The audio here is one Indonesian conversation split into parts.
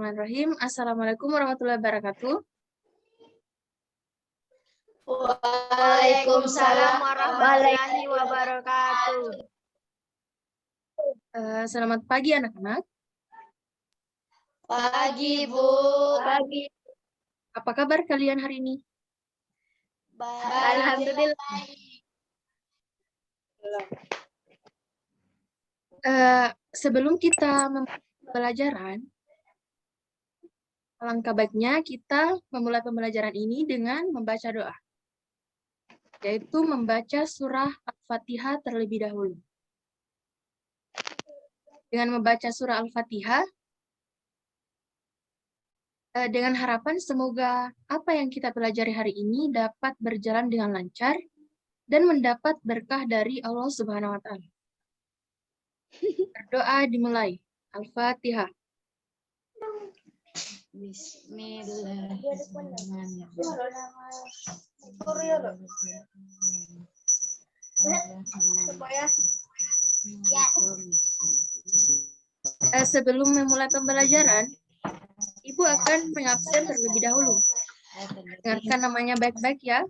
Bismillahirrahmanirrahim. Assalamualaikum warahmatullahi wabarakatuh. Waalaikumsalam warahmatullahi wabarakatuh. Selamat pagi anak-anak. Pagi, Bu. Pagi. Apa kabar kalian hari ini? Alhamdulillah. Sebelum kita memulai pembelajaran, alangkah baiknya kita memulai pembelajaran ini dengan membaca doa, yaitu membaca surah Al-Fatihah terlebih dahulu. Dengan membaca surah Al-Fatihah, dengan harapan semoga apa yang kita pelajari hari ini dapat berjalan dengan lancar dan mendapat berkah dari Allah Subhanahu wa Ta'ala. Berdoa dimulai. Al-Fatihah. Sebelum memulai pembelajaran, Ibu akan mengabsen terlebih dahulu. Dengarkan namanya baik-baik ya.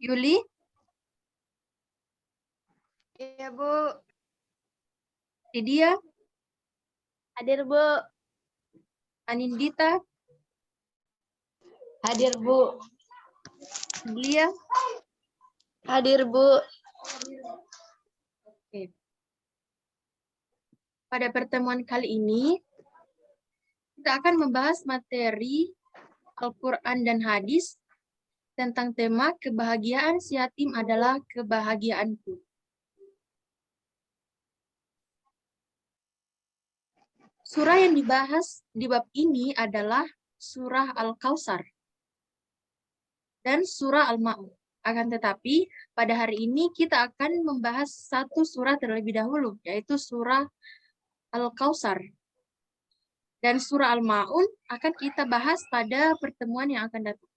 Yuli. Iya, Bu. Lydia. Hadir, Bu. Anindita. Hadir, Bu. Glia. Hadir, Bu. Oke. Pada pertemuan kali ini, kita akan membahas materi Al-Quran dan Hadis tentang tema kebahagiaan si yatim adalah kebahagiaanku. Surah yang dibahas di bab ini adalah surah Al-Kautsar dan surah Al-Ma'un. Akan tetapi, pada hari ini kita akan membahas satu surah terlebih dahulu, yaitu surah Al-Kautsar. Dan surah Al-Ma'un akan kita bahas pada pertemuan yang akan datang.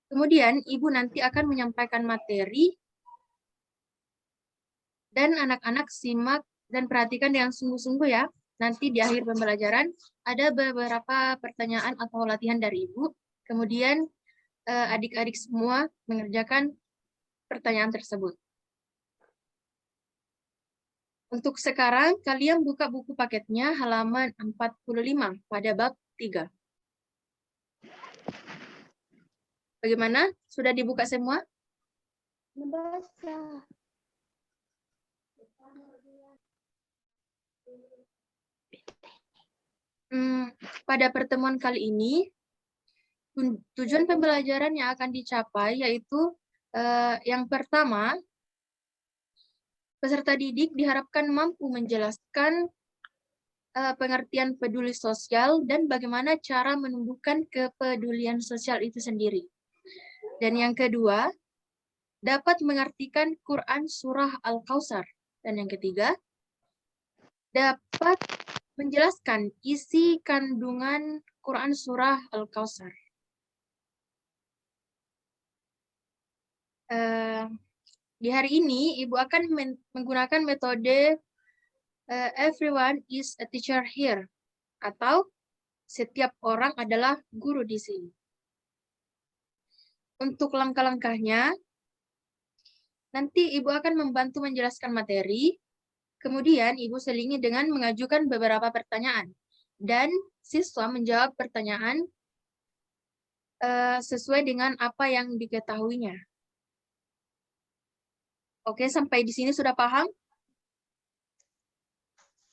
Kemudian, Ibu nanti akan menyampaikan materi, dan anak-anak simak dan perhatikan dengan sungguh-sungguh ya. Nanti di akhir pembelajaran, ada beberapa pertanyaan atau latihan dari Ibu. Kemudian, adik-adik semua mengerjakan pertanyaan tersebut. Untuk sekarang, kalian buka buku paketnya halaman 45 pada bab 3. Bagaimana? Sudah dibuka semua? Membaca. Pada pertemuan kali ini, tujuan pembelajaran yang akan dicapai yaitu yang pertama, peserta didik diharapkan mampu menjelaskan pengertian peduli sosial dan bagaimana cara menumbuhkan kepedulian sosial itu sendiri. Dan yang kedua, dapat mengartikan Quran Surah Al-Kautsar. Dan yang ketiga, dapat menjelaskan isi kandungan Quran Surah Al-Kautsar. Di hari ini, Ibu akan menggunakan metode everyone is a teacher here, atau setiap orang adalah guru di sini. Untuk langkah-langkahnya, nanti Ibu akan membantu menjelaskan materi, kemudian Ibu selingi dengan mengajukan beberapa pertanyaan, dan siswa menjawab pertanyaan sesuai dengan apa yang diketahuinya. Oke, sampai di sini sudah paham?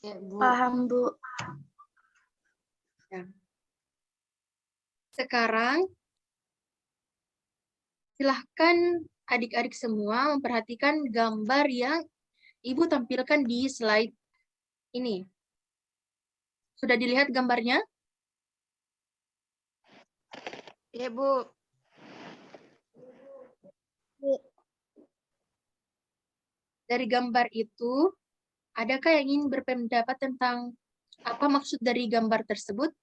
Ya, Bu. Paham, Bu. Ya. Sekarang, silahkan adik-adik semua memperhatikan gambar yang Ibu tampilkan di slide ini. Sudah dilihat gambarnya? Ya, Bu. Dari gambar itu, adakah yang ingin berpendapat tentang apa maksud dari gambar tersebut?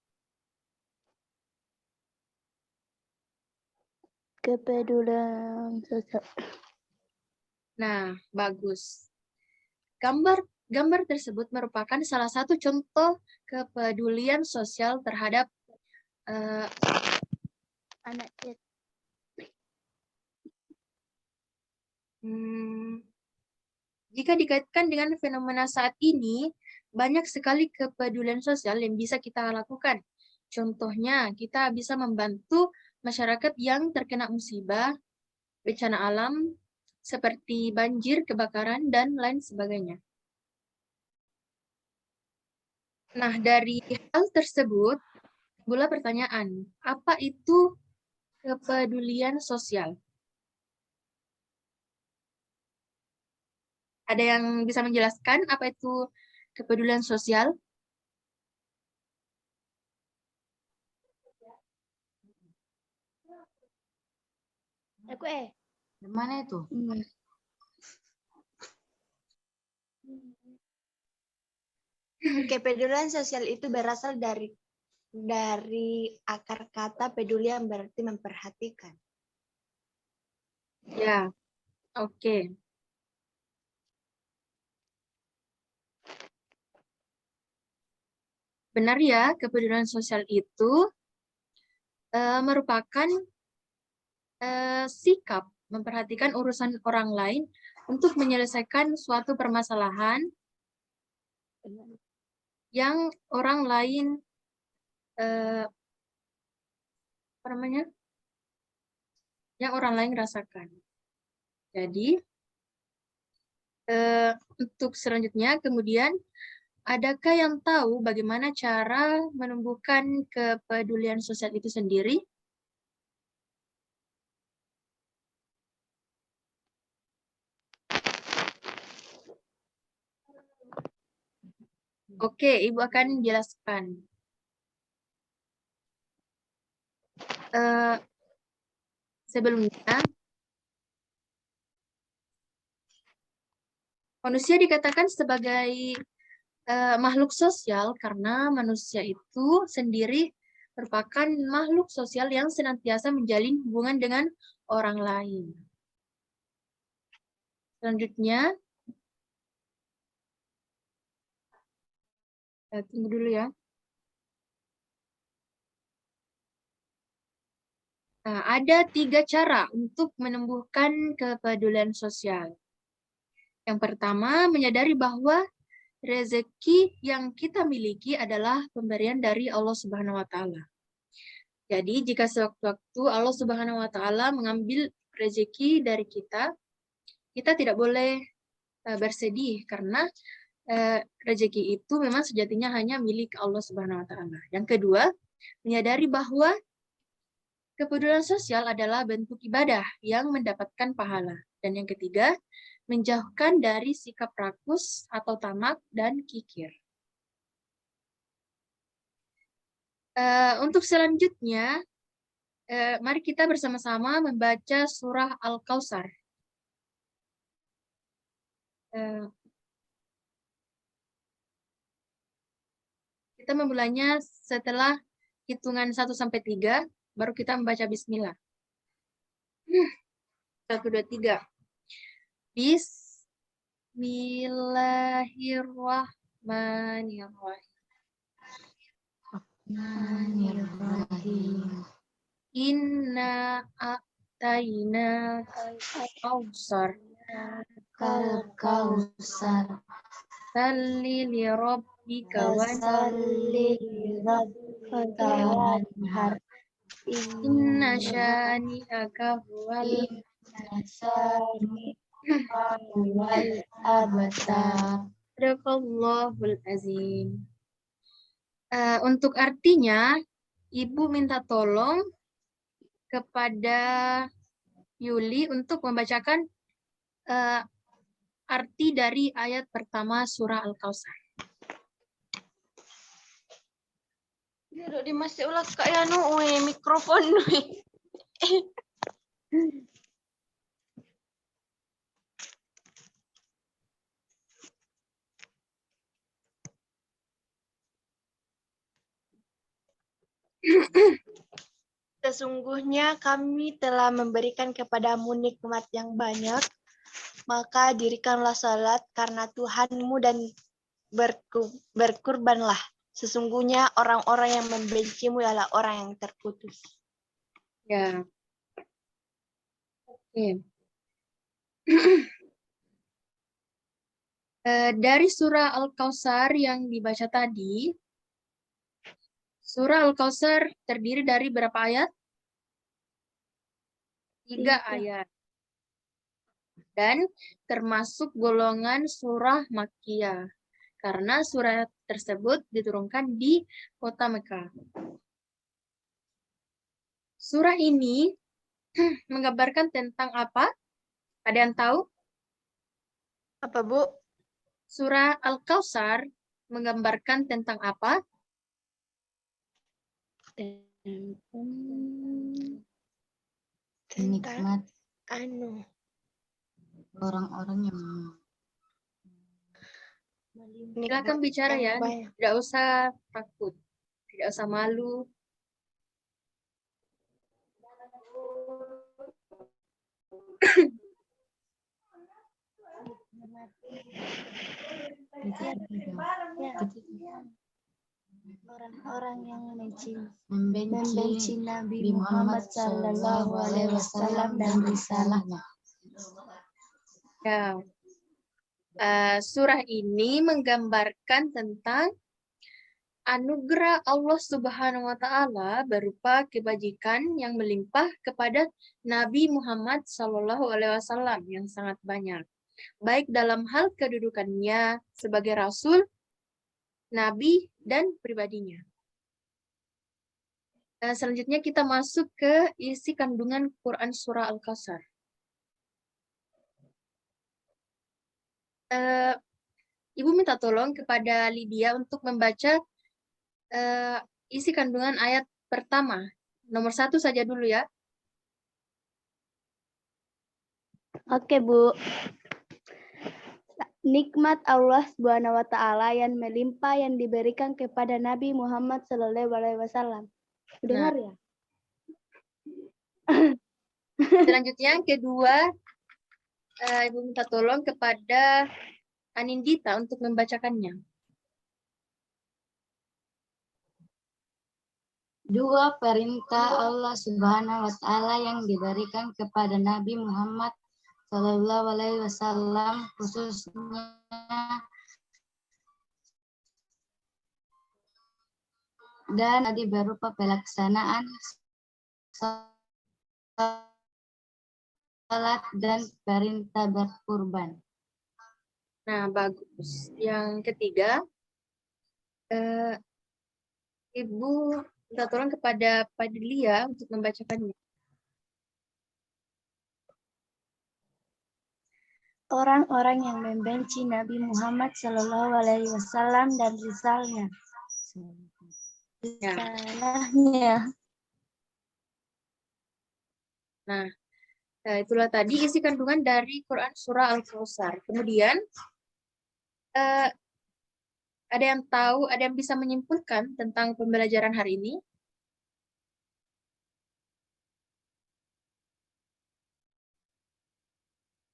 Kepedulian sosial. Nah, bagus. Gambar tersebut merupakan salah satu contoh kepedulian sosial terhadap Anak kecil. Jika dikaitkan dengan fenomena saat ini, banyak sekali kepedulian sosial yang bisa kita lakukan. Contohnya, kita bisa membantu masyarakat yang terkena musibah, bencana alam, seperti banjir, kebakaran, dan lain sebagainya. Nah, dari hal tersebut, timbullah pertanyaan, apa itu kepedulian sosial? Ada yang bisa menjelaskan apa itu kepedulian sosial? Aku Mana itu? Kepedulian sosial itu berasal dari akar kata peduli yang berarti memperhatikan. Ya, oke. Benar ya, kepedulian sosial itu merupakan sikap memperhatikan urusan orang lain untuk menyelesaikan suatu permasalahan yang orang lain yang orang lain rasakan. Jadi untuk selanjutnya kemudian, adakah yang tahu bagaimana cara menumbuhkan kepedulian sosial itu sendiri? Oke, Ibu akan jelaskan. Sebelumnya, manusia dikatakan sebagai makhluk sosial karena manusia itu sendiri merupakan makhluk sosial yang senantiasa menjalin hubungan dengan orang lain. Selanjutnya, tunggu dulu ya. Nah, ada 3 cara untuk menumbuhkan kepedulian sosial. Yang pertama, menyadari bahwa rezeki yang kita miliki adalah pemberian dari Allah Subhanahu wa Ta'ala. Jadi, jika sewaktu-waktu Allah Subhanahu wa Ta'ala mengambil rezeki dari kita, kita tidak boleh bersedih karena rezeki itu memang sejatinya hanya milik Allah Subhanahu wa Ta'ala. Yang kedua, menyadari bahwa kepedulian sosial adalah bentuk ibadah yang mendapatkan pahala. Dan yang ketiga, menjauhkan dari sikap rakus atau tamak dan kikir. Untuk selanjutnya, mari kita bersama-sama membaca surah Al-Kautsar. Kita memulainya setelah hitungan 1-3, baru kita membaca bismillah. 1, 2, 3. Bismillahirrahmanirrahim. Inna a'tayna al-kautsar. Salli li rabbika wanhar. Inna syani'aka huwal abtar. Sadaqallahul azim. Untuk artinya, Ibu minta tolong kepada Yuli untuk membacakan arti dari ayat pertama surah Al-Kautsar. Duduk di masih ulah kayak mikrofon. Sesungguhnya kami telah memberikan kepadamu nikmat yang banyak, Maka dirikanlah salat karena Tuhanmu dan berkurbanlah. Sesungguhnya orang-orang yang membencimu adalah orang yang terputus. Ya. Oke. Dari surah Al-Kautsar yang dibaca tadi, surah Al-Kautsar terdiri dari berapa ayat? 3 ayat. Dan termasuk golongan surah Makkiyah. Karena surah tersebut diturunkan di kota Mekah. Surah ini menggambarkan tentang apa? Ada yang tahu? Apa, Bu? Surah Al-Kautsar menggambarkan tentang apa? Nikmat Anu. orang-orang yang Silakan bicara ya, tidak usah takut, tidak usah malu. Orang-orang yang membenci Nabi Muhammad Sallallahu Alaihi Wasallam dan risalahnya. Ya. Surah ini menggambarkan tentang anugerah Allah Subhanahu wa Ta'ala berupa kebajikan yang melimpah kepada Nabi Muhammad Sallallahu Alaihi Wasallam yang sangat banyak, baik dalam hal kedudukannya sebagai Rasul, Nabi, dan pribadinya. Selanjutnya kita masuk ke isi kandungan Quran Surah Al-Kautsar. Ibu minta tolong kepada Lydia untuk membaca isi kandungan ayat pertama. Nomor 1 saja dulu ya. Oke, Bu. Nikmat Allah Subhanahu wa Ta'ala yang melimpah yang diberikan kepada Nabi Muhammad Sallallahu Alaihi Wasallam. Dengar ya? Selanjutnya yang kedua, Ibu minta tolong kepada Anindita untuk membacakannya. dua perintah Allah Subhanahu wa Ta'ala yang diberikan kepada Nabi Muhammad Sallallahu Alaihi Wasallam, khususnya dan tadi berupa pelaksanaan salat dan perintah berkurban. Nah, bagus. Yang ketiga, Ibu minta tolong kepada Padilia untuk membacakannya. Orang-orang yang membenci Nabi Muhammad Sallallahu Alaihi Wasallam dan risalahnya. Nah, itulah tadi isi kandungan dari Quran Surah Al-Kautsar. Kemudian, ada yang tahu, ada yang bisa menyimpulkan tentang pembelajaran hari ini?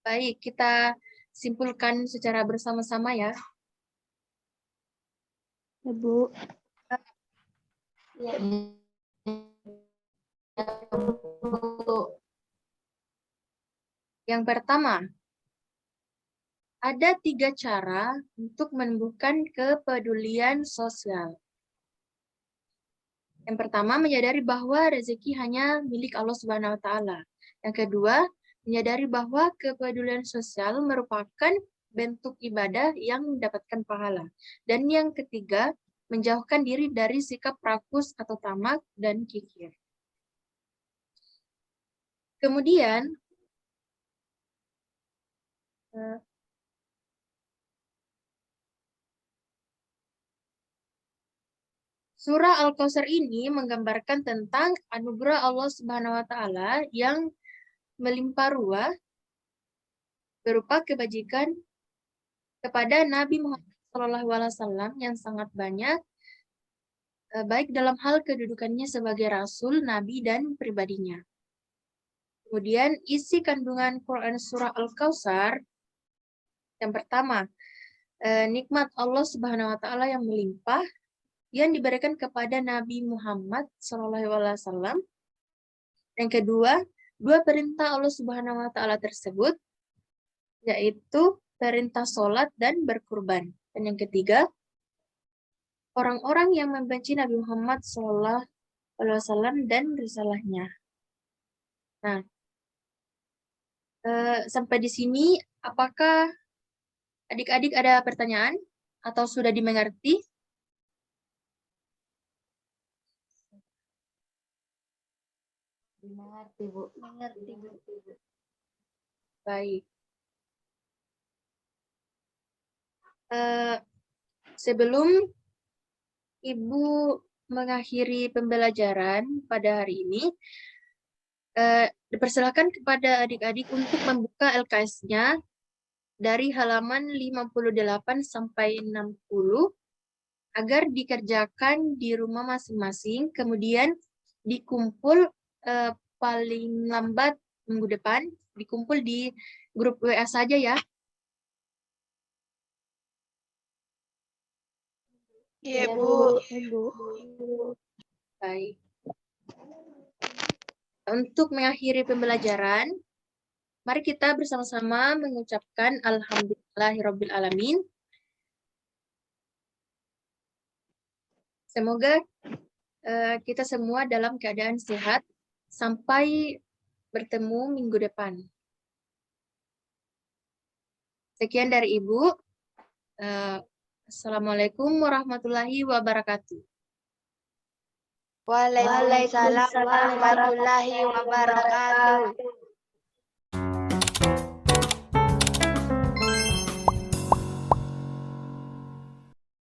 Baik, kita simpulkan secara bersama-sama ya. Ibu. Ya. Yang pertama, ada 3 cara untuk menumbuhkan kepedulian sosial. Yang pertama, menyadari bahwa rezeki hanya milik Allah Subhanahu wa Ta'ala. Yang kedua, menyadari bahwa kepedulian sosial merupakan bentuk ibadah yang mendapatkan pahala. Dan yang ketiga, menjauhkan diri dari sikap rakus atau tamak dan kikir. Kemudian, Surah Al-Kautsar ini menggambarkan tentang anugerah Allah Subhanahu wa Ta'ala yang melimpah ruah berupa kebajikan kepada Nabi Muhammad SAW yang sangat banyak, baik dalam hal kedudukannya sebagai Rasul, Nabi, dan pribadinya. Kemudian isi kandungan Quran Surah Al-Kautsar Yang pertama, nikmat Allah Subhanahu wa taala yang melimpah yang diberikan kepada Nabi Muhammad SAW. Yang kedua, dua perintah Allah Subhanahu wa taala tersebut, yaitu perintah sholat dan berkurban. Dan yang ketiga, orang-orang yang membenci Nabi Muhammad SAW dan risalahnya. Nah, sampai di sini, apakah adik-adik ada pertanyaan atau sudah dimengerti? Mengerti, Bu. Mengerti, Bu. Baik. Sebelum Ibu mengakhiri pembelajaran pada hari ini, dipersilakan kepada adik-adik untuk membuka LKS-nya dari halaman 58 sampai 60 agar dikerjakan di rumah masing-masing, kemudian dikumpul paling lambat minggu depan, dikumpul di grup WA saja ya. Iya, Bu. Ibu. Baik. Untuk mengakhiri pembelajaran, mari kita bersama-sama mengucapkan Alhamdulillahirabbil alamin. Semoga kita semua dalam keadaan sehat sampai bertemu minggu depan. Sekian dari Ibu. Assalamualaikum warahmatullahi wabarakatuh. Waalaikumsalam warahmatullahi wabarakatuh.